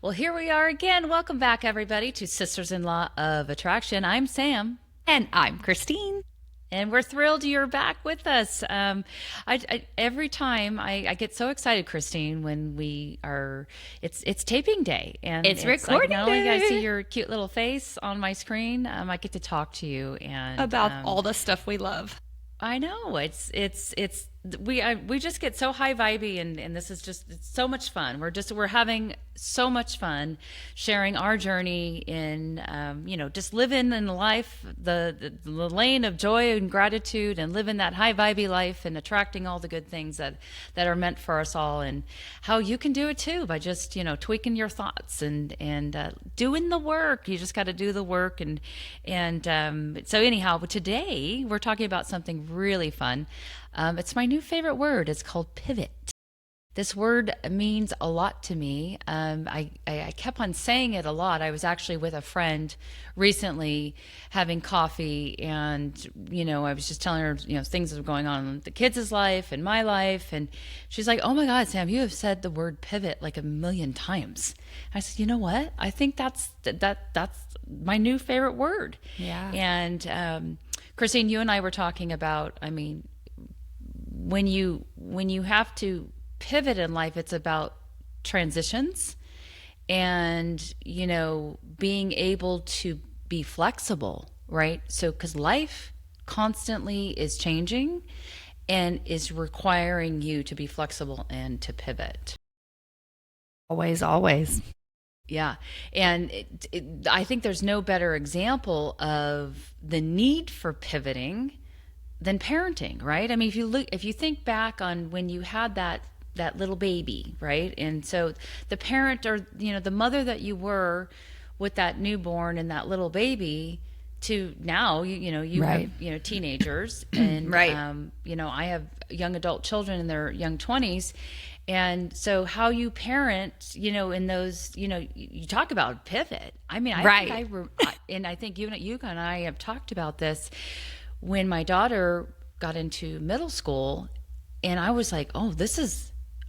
Well, here we are again. Welcome back, everybody, to Sisters-in-Law of Attraction. I'm Sam, And I'm Christine. and we're thrilled you're back with us. Every time I get so excited, Christine, when we are, it's taping day, and It's it's like recording not only do I see day your cute little face on my screen, I get to talk to you, and about all the stuff we love. I know it's we just get so high vibey, and this is just it's so much fun. We're having so much fun sharing our journey in just living in the life, the lane of joy and gratitude, and living that high vibey life and attracting all the good things that are meant for us all, and how you can do it too by just tweaking your thoughts and doing the work. You just got to do the work, and so anyhow, today we're talking about something really fun. It's my new favorite word. It's called pivot. This word means a lot to me. I kept on saying it a lot. I was actually with a friend recently having coffee, and I was just telling her things that were going on in the kids' life and my life, and she's like, "Oh my God, Sam, you have said the word pivot like a million times." I said, "You know what? I think that's my new favorite word." Yeah. And Christine, you and I were talking about. I mean, when you have to pivot in life, it's about transitions and being able to be flexible, right? So because life constantly is changing and is requiring you to be flexible and to pivot. Always, always. Yeah. And I think there's no better example of the need for pivoting than parenting, right? I mean, if you think back on when you had that little baby, right? And so the parent, or the mother that you were with that newborn and that little baby, to now you Right. have teenagers, and Right. I have young adult children in their young 20s, and so how you parent, in those, you talk about pivot. I mean, Right. and I think you and I have talked about this when my daughter got into middle school, and I was like, oh,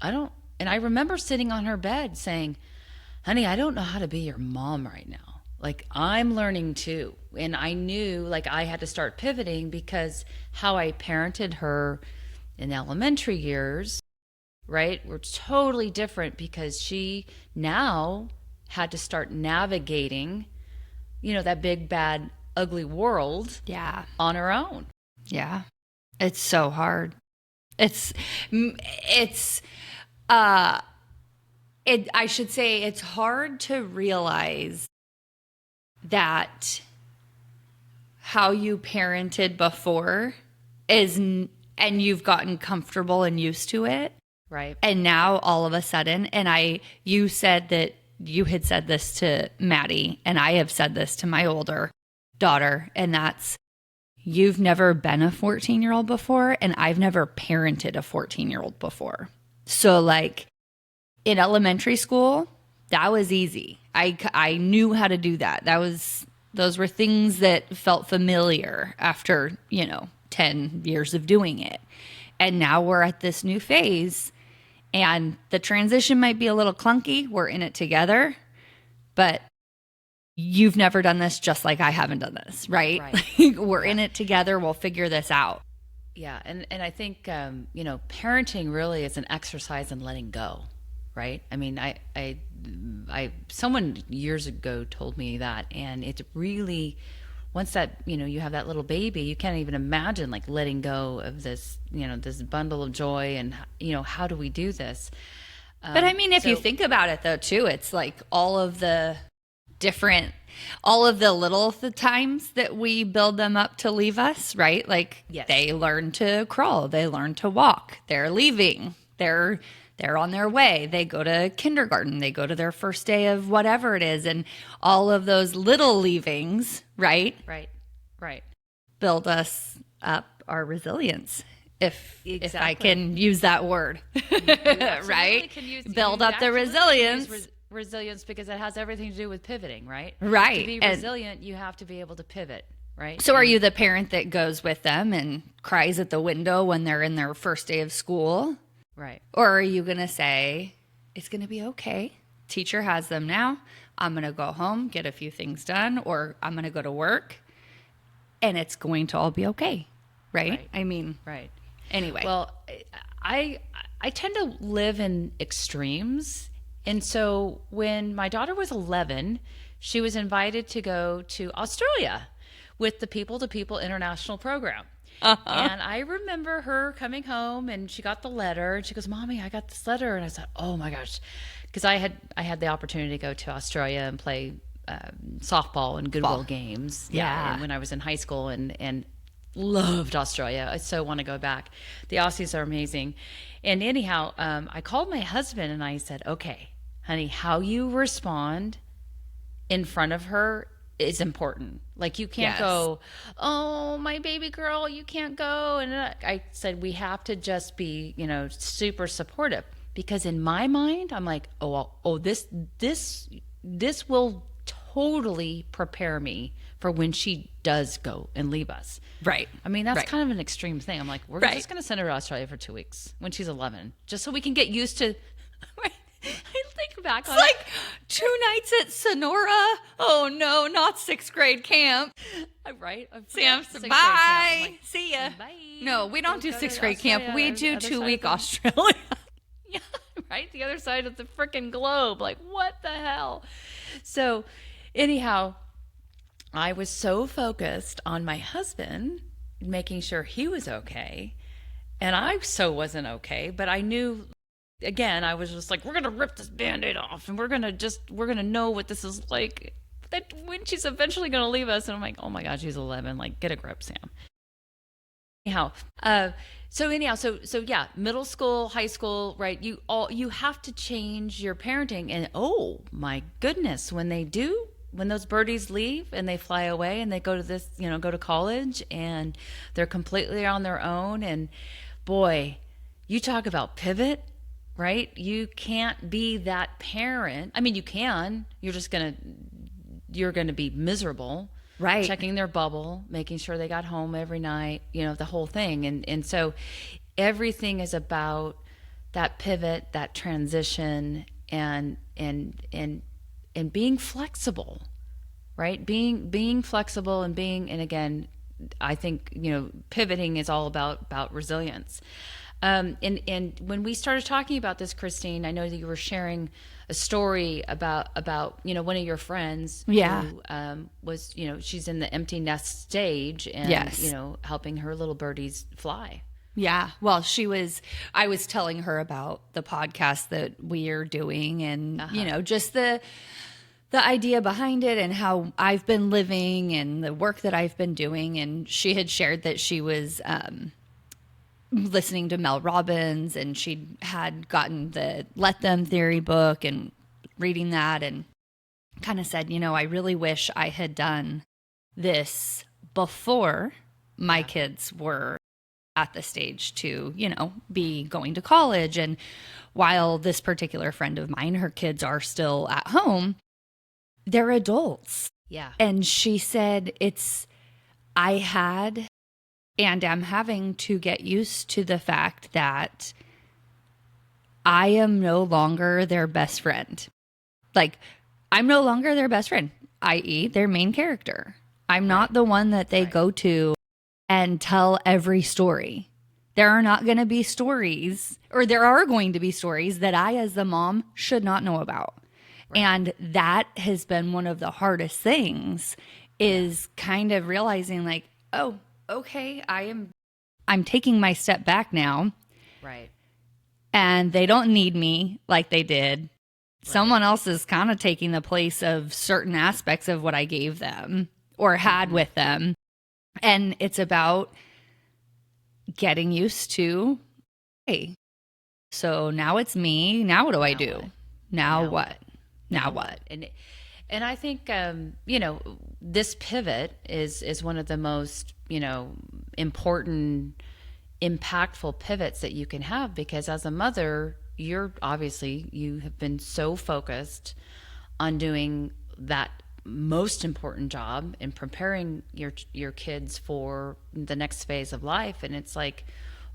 I don't, and I remember sitting on her bed saying, honey, I don't know how to be your mom right now. Like, I'm learning too. And I knew like I had to start pivoting because how I parented her in elementary years, right, were totally different, because she now had to start navigating, that big, bad, ugly world Yeah. on her own. Yeah. It's so hard. It's uh I should say it's hard to realize that how you parented before and you've gotten comfortable and used to it. Right. And now all of a sudden, you said that you had said this to Maddie, and I have said this to my older daughter, and that's, you've never been a 14-year-old before, and I've never parented a 14-year-old before. So like in elementary school, that was easy. I knew how to do that. Those were things that felt familiar after, 10 years of doing it. And now we're at this new phase, and the transition might be a little clunky. We're in it together, but you've never done this, just like I haven't done this, right? Right. We're in it together. We'll figure this out. Yeah, and I think parenting really is an exercise in letting go, right? I mean, I someone years ago told me that, and it really, once that you have that little baby, you can't even imagine like letting go of this this bundle of joy, and how do we do this? But I mean, if you think about it though, too, it's like all of the little times that we build them up to leave us, right? Like, Yes. They learn to crawl, they learn to walk, they're leaving, they're on their way, they go to kindergarten, they go to their first day of whatever it is, and all of those little leavings, right? Right. Build us up our resilience. If I Exactly. can use that word, Absolutely right? can use- Build you up the absolutely can use resilience. resilience, because it has everything to do with pivoting, right? Right. To be And- resilient, you have to be able to pivot, right? So are you the parent that goes with them and cries at the window when they're in their first day of school? Right. Or are you going to say, it's going to be okay. teacher has them now. I'm going to go home, get a few things done, or I'm going to go to work, and it's going to all be okay. Right? I mean, Right. anyway. Well, I I tend to live in extremes. And so when my daughter was 11, she was invited to go to Australia with the People to People International Program. And I remember her coming home and she got the letter and she goes, "Mommy, I got this letter." And I said, "Oh my gosh." Because I had the opportunity to go to Australia and play softball and Goodwill games. Yeah. And when I was in high school and loved Australia. I so want to go back. The Aussies are amazing. And anyhow, I called my husband and I said, "Okay, honey, how you respond in front of her is important. Like, you can't Yes. go, 'Oh, my baby girl, you can't go.'" And I said, we have to just be, super supportive, because in my mind, I'm like, this will totally prepare me for when she does go and leave us. Right. I mean, that's Right. kind of an extreme thing. I'm like, we're Right. just going to send her to Australia for 2 weeks when she's 11, just so we can get used to. I think back on It's like 2 nights at Sonora. Oh no, not 6th grade camp. right? Sam, Sixth grade bye. camp. I'm like, See ya. bye. No, we don't do Go 6th to grade camp. Australia, We do other side 2-week of the- Australia. Yeah, right? The other side of the freaking globe. Like, what the hell? So, anyhow, I was so focused on my husband, making sure he was okay. And I so wasn't okay, but I knew, again, I was just like, we're going to rip this Band-Aid off and we're going to know what this is like, that when she's eventually going to leave us. And I'm like, oh my God, she's 11. Like, get a grip, Sam. Anyhow, so yeah, middle school, high school, right? You have to change your parenting, and oh my goodness, when those birdies leave and they fly away and they go to college and they're completely on their own, and boy, you talk about pivot, right? You can't be that parent. I mean, you can. You're gonna be miserable. Right. Checking their bubble, making sure they got home every night, the whole thing. And so everything is about that pivot, that transition, and being flexible, right? Being flexible and again, I think, pivoting is all about resilience. And when we started talking about this, Christine, I know that you were sharing a story about one of your friends. Yeah. Who was, she's in the empty nest stage, and Yes. helping her little birdies fly. Yeah. Well, I was telling her about the podcast that we are doing, and, just the idea behind it and how I've been living and the work that I've been doing. And she had shared that she was, listening to Mel Robbins, and she had gotten the Let Them Theory book and reading that, and kind of said, I really wish I had done this before my kids were at the stage to, be going to college. And while this particular friend of mine, her kids are still at home, they're adults. Yeah. And she said, I had and am having to get used to the fact that I am no longer their best friend. Like, I'm no longer their best friend, i.e., their main character. I'm not the one that they go to and tell every story. There are not going to be stories, or there are going to be stories that I, as the mom, should not know about. Right. And that has been one of the hardest things, is kind of realizing, like, oh, okay, I'm taking my step back now. Right. And they don't need me like they did. Right. Someone else is kind of taking the place of certain aspects of what I gave them or had with them. And it's about getting used to, hey, so now it's me. Now what do I do? Now what? Now what? And I think, this pivot is one of the most, important, impactful pivots that you can have, because as a mother, you have been so focused on doing that most important job in preparing your kids for the next phase of life. And it's like,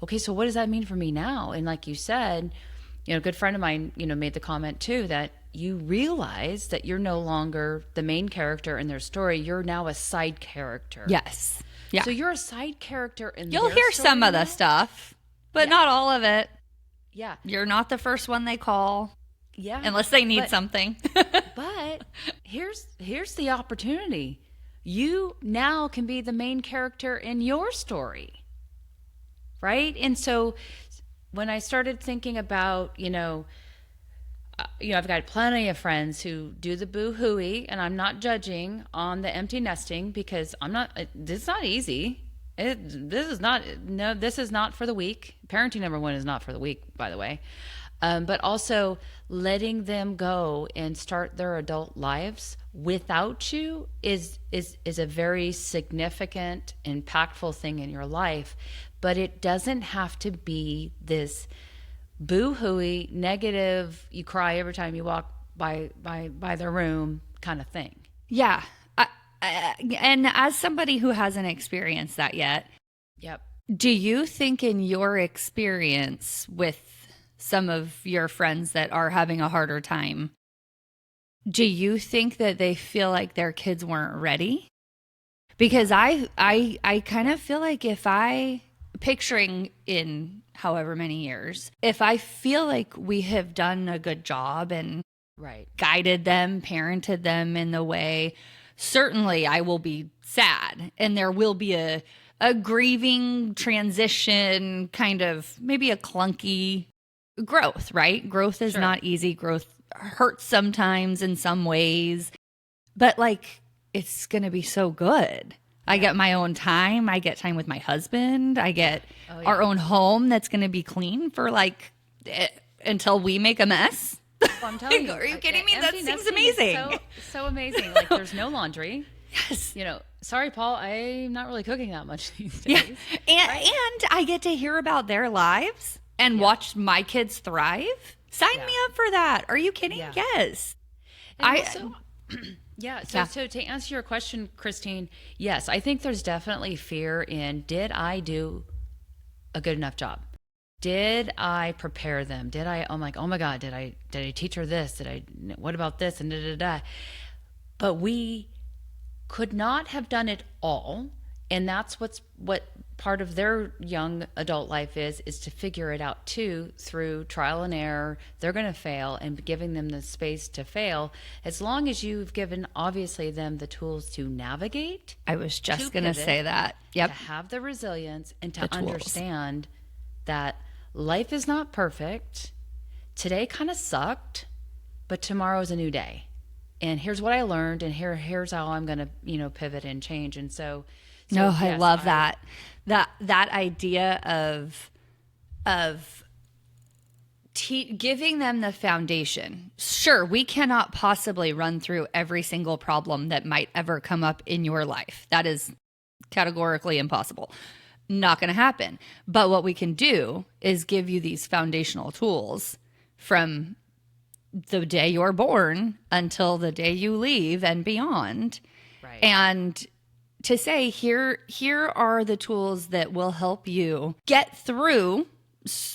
okay, so what does that mean for me now? And like you said, a good friend of mine, made the comment too, that you realize that you're no longer the main character in their story. You're now a side character. Yes. Yeah. So you're a side character in You'll their hear story some of now? the stuff, but not all of it. Yeah. You're not the first one they call Yeah. unless they need But- something. But here's the opportunity. You now can be the main character in your story. Right? And so when I started thinking about, I've got plenty of friends who do the boo-hooey, and I'm not judging on the empty nesting because this is not easy. This is not for the weak. Parenting number one is not for the weak, by the way. But also letting them go and start their adult lives without you is a very significant, impactful thing in your life. But it doesn't have to be this boo-hooey, negative, you cry every time you walk by their room kind of thing. Yeah. And as somebody who hasn't experienced that yet, Yep. do you think in your experience with some of your friends that are having a harder time, do you think that they feel like their kids weren't ready? Because I kind of feel like if picturing in however many years, if I feel like we have done a good job and Right. guided them, parented them in the way, certainly I will be sad and there will be a grieving transition, kind of maybe a clunky growth, right? Growth is Sure. not easy. Growth hurts sometimes in some ways, but like it's going to be so good. I get my own time. I get time with my husband. I get our own home that's going to be clean for until we make a mess. Well, I'm telling you. Are you kidding me? That empty seems nesting is amazing. So amazing. Like there's no laundry. Yes. Sorry, Paul, I'm not really cooking that much these Yeah. days. And I get to hear about their lives and watch my kids thrive. Sign me up for that. Are you kidding? Yeah. Yes. And also, So to answer your question, Christine, yes, I think there's definitely fear in, did I do a good enough job? Did I prepare them? I'm like, oh my God, did I teach her this? What about this? And da, da, da. But we could not have done it all. And that's what part of their young adult life is to figure it out too, through trial and error. They're going to fail, and giving them the space to fail, as long as you've given obviously them the tools to navigate. I was just To going to pivot, say that. Yep. To have the resilience and The to tools. understand that life is not perfect. Today kind of sucked, but tomorrow's a new day. And here's what I learned, and here's how I'm going to, pivot and change. And so No, I yes, love that. That idea of giving them the foundation. Sure, we cannot possibly run through every single problem that might ever come up in your life. That is categorically impossible. Not going to happen. But what we can do is give you these foundational tools from the day you're born until the day you leave and beyond. Right. And to say, here are the tools that will help you get through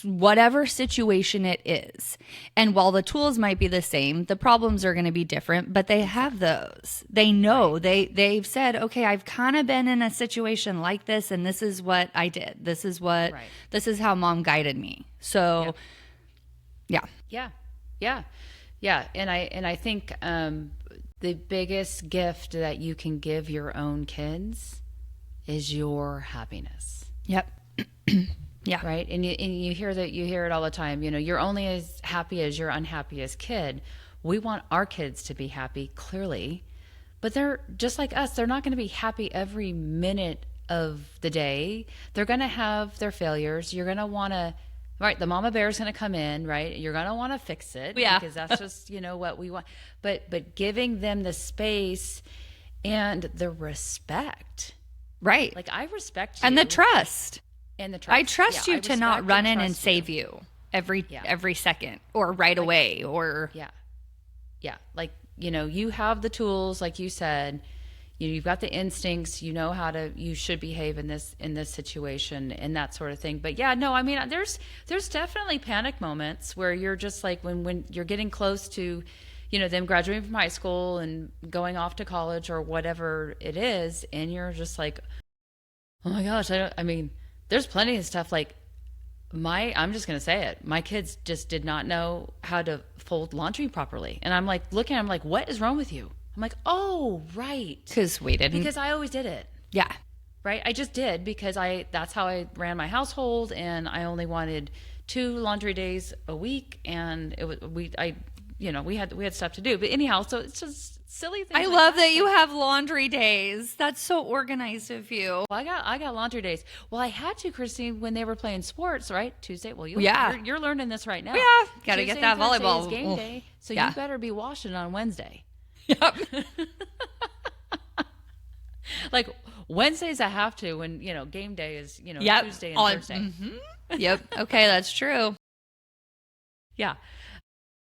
whatever situation it is. And while the tools might be the same, the problems are going to be different, but they have those. They know, they've said, okay, I've kind of been in a situation like this, and this is what I did. This is how mom guided me. So yeah. And I think the biggest gift that you can give your own kids is your happiness. Yep. Yeah. Right. And you hear it all the time. You're only as happy as your unhappiest kid. We want our kids to be happy, clearly, but they're just like us. They're not going to be happy every minute of the day. They're going to have their failures. You're going to want to, right, the mama bear is going to come in, right? You're going to want to fix it, because that's just, what we want. But giving them the space and the respect. Right. Like, I respect you. And the trust. And the trust. I trust you to not run in and trust save you every second or right away or like, you have the tools, like you said, you've got the instincts, how you should behave in this situation and that sort of thing. But there's definitely panic moments where you're just like, when you're getting close to, them graduating from high school and going off to college or whatever it is. And you're just like, oh my gosh, I mean, there's plenty of stuff like I'm just going to say it. My kids just did not know how to fold laundry properly. And I'm like, looking at them like, what is wrong with you? I'm like, oh, right. Because we didn't. Because I always did it. Yeah. Right. I just did because that's how I ran my household, and I only wanted 2 laundry days a week. And we had stuff to do. But anyhow, so it's just silly things. I love that you have laundry days. That's so organized of you. Well, I got laundry days. Well, I had to, Christine, when they were playing sports, right? Tuesday. Well, you're learning this right now. Yeah, got to Tuesday get that and Thursday volleyball. is game day, so you better be washing on Wednesday. Yep. Like Wednesdays, I have to when game day is Tuesday and Thursday. Mm-hmm. Yep. Okay, that's true. Yeah.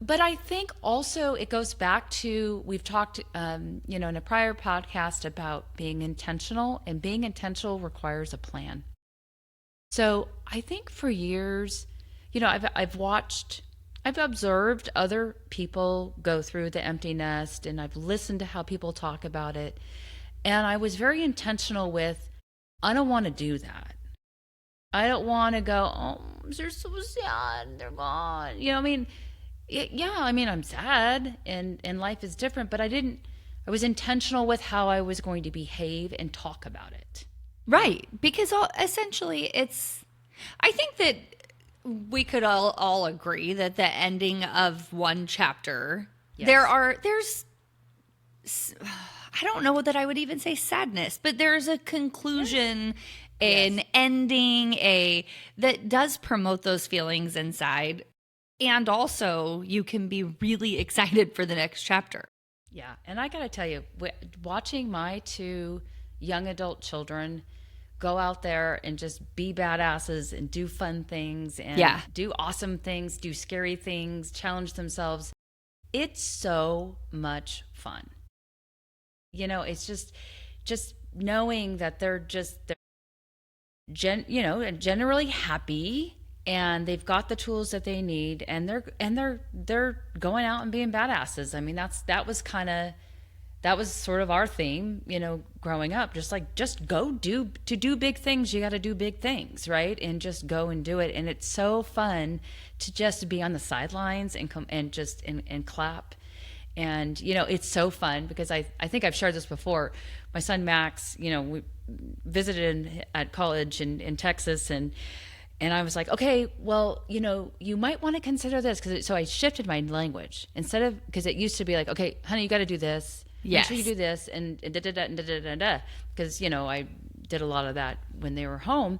But I think also it goes back to, we've talked, in a prior podcast about being intentional, and being intentional requires a plan. So I think for years, I've observed other people go through the empty nest, and I've listened to how people talk about it. And I was very intentional with, I don't want to do that. I don't want to go, oh, they're so sad, they're gone. I'm sad and life is different, but I was intentional with how I was going to behave and talk about it. Right. Because essentially I think that we could all agree that the ending of one chapter, yes. there's, I don't know that I would even say sadness, but there's a conclusion, an ending, that does promote those feelings inside. And also, you can be really excited for the next chapter. Yeah. And I got to tell you, watching my 2 young adult children go out there and just be badasses and do fun things and do awesome things, do scary things, challenge themselves, it's so much fun. It's just knowing that they're generally happy, and they've got the tools that they need, and they're going out and being badasses. I mean, that was sort of our theme, growing up. Just go do big things. You got to do big things, right? And just go and do it. And it's so fun to just be on the sidelines and come and just and clap. And it's so fun because I think I've shared this before. My son Max, we visited at college in Texas, and I was like, okay, well, you might want to consider this, so I shifted my language because it used to be like, okay, honey, you got to do this. Yes. Make sure you do this and da da da da da da, because I did a lot of that when they were home,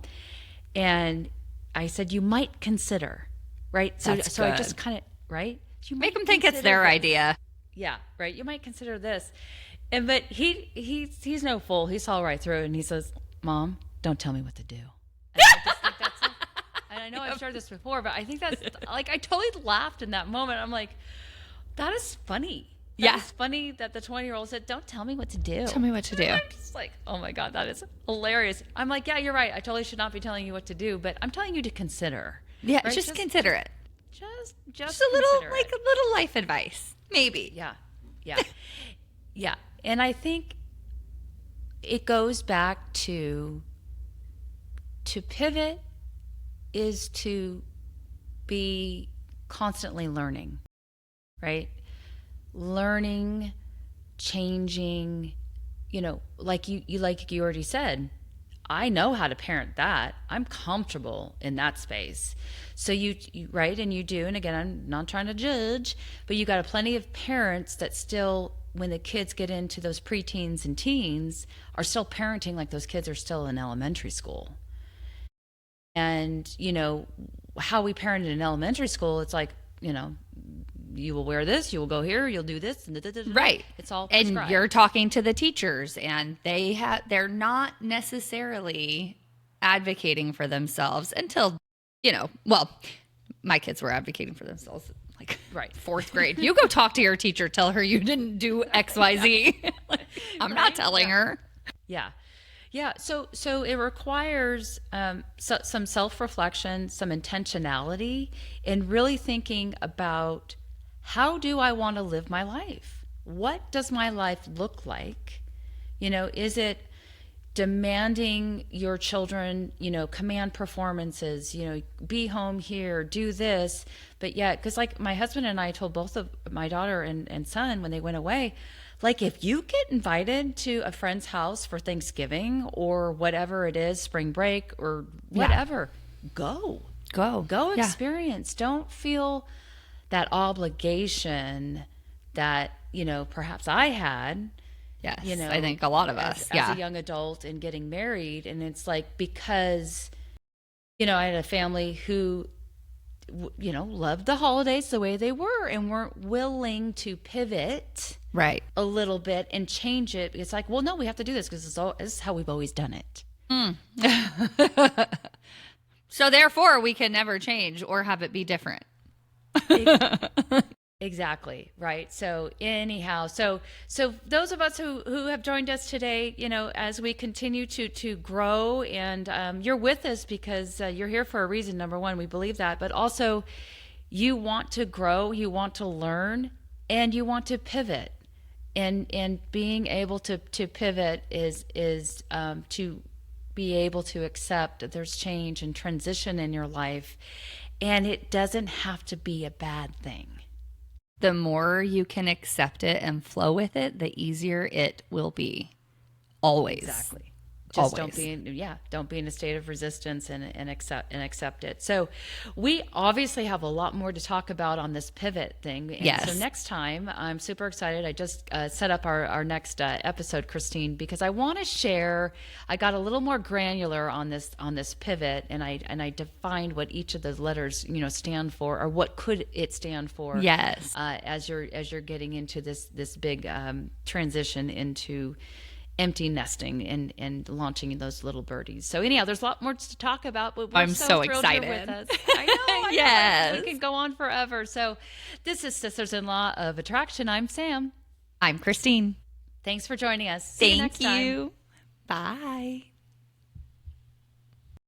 and I said you might consider, right? So I just kind of right. You make them think it's their idea. Yeah, right. You might consider this, but he's no fool. He saw right through it, and he says, "Mom, don't tell me what to do." And I just think that's it. And I know I've shared this before, but I think that's like, I totally laughed in that moment. I'm like, that is funny. It's funny that the 20-year-old said, "Don't tell me what to do." Tell me what to do. I'm just like, oh my God, that is hilarious. I'm like, yeah, you're right. I totally should not be telling you what to do, but I'm telling you to consider. Yeah, right? just consider it. Just a little life advice, maybe. Yeah. And I think it goes back to pivot is to be constantly learning, right? Learning, changing, like you already said, I know how to parent that. I'm comfortable in that space. So you right, and you do, and again, I'm not trying to judge, but you got a plenty of parents that still, when the kids get into those preteens and teens, are still parenting like those kids are still in elementary school. And, how we parented in elementary school, it's like, you will wear this, you will go here, you'll do this, and right. It's all prescribed. And you're talking to the teachers, and they're not necessarily advocating for themselves until, well, my kids were advocating for themselves like right. 4th grade. You go talk to your teacher, tell her you didn't do XYZ. I'm not telling her. Yeah. So it requires some self-reflection, some intentionality, and really thinking about how do I want to live my life? What does my life look like? Is it demanding your children, command performances, be home here, do this? But yeah, because like my husband and I told both of my daughter and son when they went away, like if you get invited to a friend's house for Thanksgiving or whatever it is, spring break or whatever, go. Go Yeah. experience. Don't feel that obligation that, perhaps I had. Yes. I think a lot of us. Yeah. As a young adult and getting married. And it's like, because, I had a family who, loved the holidays the way they were and weren't willing to pivot Right. a little bit and change it. It's like, well, no, we have to do this because this is how we've always done it. So therefore, we can never change or have it be different. Exactly. Right. So anyhow, so those of us who have joined us today, as we continue to grow, and you're with us because you're here for a reason. Number one, we believe that, but also you want to grow, you want to learn, and you want to pivot. And being able to pivot is to be able to accept that there's change and transition in your life, and it doesn't have to be a bad thing. The more you can accept it and flow with it, the easier it will be. Always. Exactly. Just Always. don't be in a state of resistance and accept it. So we obviously have a lot more to talk about on this pivot thing. And Yes. So next time, I'm super excited. I just set up our next episode, Christine, because I want to share. I got a little more granular on this pivot, and I defined what each of those letters stand for, or what could it stand for. Yes. As you're getting into this big transition into empty nesting and launching those little birdies. So anyhow, there's a lot more to talk about, but we're I'm so thrilled excited. You're with us. I know. Yes. We can go on forever. So this is Sisters in Law of Attraction. I'm Sam. I'm Christine. Thanks for joining us. See you Thank next time. you. Bye.